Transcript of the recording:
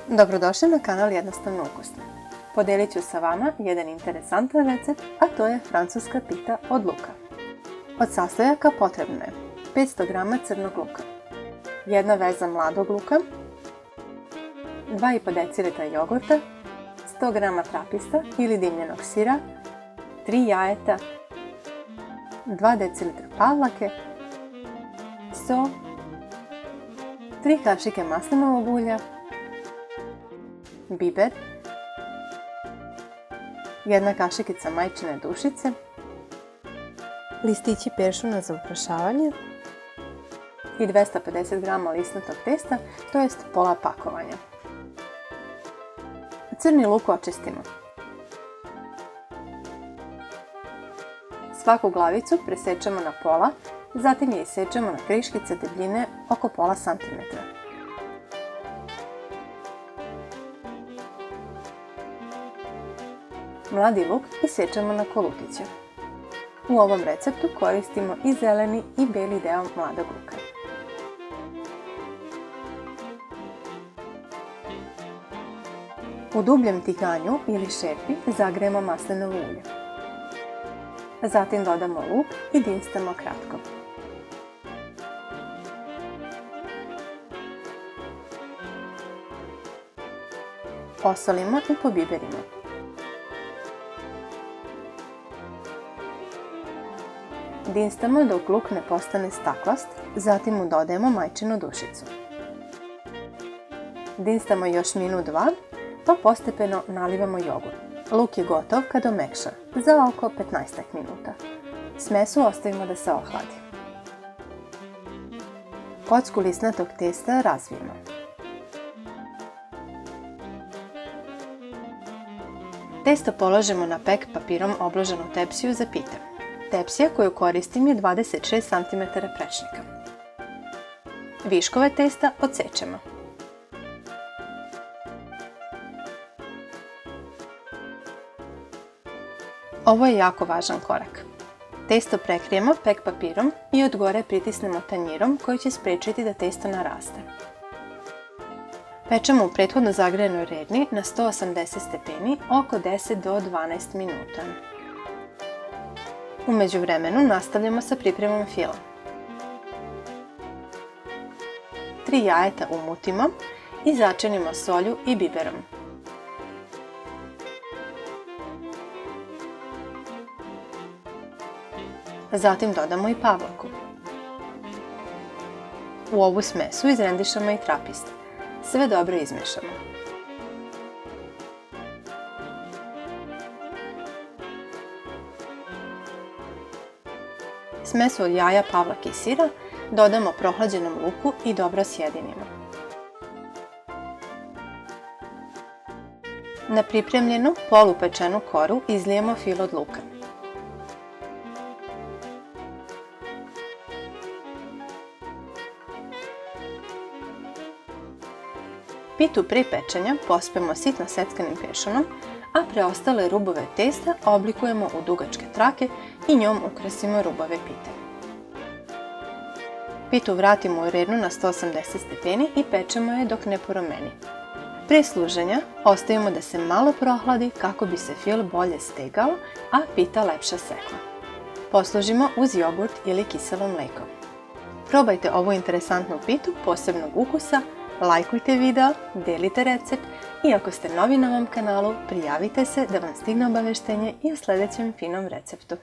Dobrodošli na kanal Jednostavno ukusno. Podelit ću sa vama jedan interesantan recept, a to je francuska pita od luka. Od sastojaka potrebno je 500 g crnog luka, jedna veza mladog luka, 2,5 dl jogurta, 100 g trapista ili dimljenog sira, 3 jajeta, 2 dl pavlake, so, 3 kašike maslinovog ulja, biber, jedna kašikica majčine dušice, listići peršuna za ukrašavanje i 250 g lisnatog testa, to jest pola pakovanja. Crni luk očistimo. Svaku glavicu presečemo na pola, zatim je isečemo na kriškice debljine oko pola santimetra. Mladi luk isečemo na kolutiće. U ovom receptu koristimo i zeleni i beli deo mladog luka. U dubljem tiganju ili šerpi zagrejemo maslinovo ulje. Zatim dodamo luk i dinstamo kratko. Osolimo i pobiberimo. Dinstamo dok luk ne postane staklast, zatim mu dodajemo majčinu dušicu. Dinstamo još minut, dva, pa postepeno nalivamo jogurt. Luk je gotov kad omekša, za oko 15 minuta. Smesu ostavimo da se ohladi. Kocku lisnatog testa razvijemo. Testo položimo na pek papirom obloženu tepsiju za pite. Tepsija koju koristim je 26 cm prečnika. Viškove testa odsečemo. Ovo je jako važan korak. Testo prekrijemo pek papirom i od gore pritisnemo tanjirom koji će spriječiti da testo naraste. Pečemo u prethodno zagrejanoj redni na 180 stepeni oko 10 do 12 minuta. U međuvremenu nastavljamo sa pripremom fila. 3 jajeta umutimo i začinimo solju i biberom. Zatim dodamo i pavlaku. U ovu smesu izrendišamo i trapist. Sve dobro izmešamo. Smesu od jaja, pavlake i sira dodamo prohlađenom luku i dobro sjedinimo. Na pripremljenu polupečenu koru izlijemo filo od luka. Pitu prije pečenja pospemo sitno seckanim peršunom, a preostale rubove testa oblikujemo u dugačke trake i njom ukrasimo rubove pite. Pitu vratimo u rednu na 180 stepeni i pečemo je dok ne porumeni. Prije služenja ostavimo da se malo prohladi kako bi se fil bolje stegao, a pita lepše sekla. Poslužimo uz jogurt ili kiselo mlijeko. Probajte ovu interesantnu pitu posebnog ukusa, lajkujte video, delite recept i ako ste novi na ovom kanalu, prijavite se da vam stigne obaveštenje i u sljedećem finom receptu.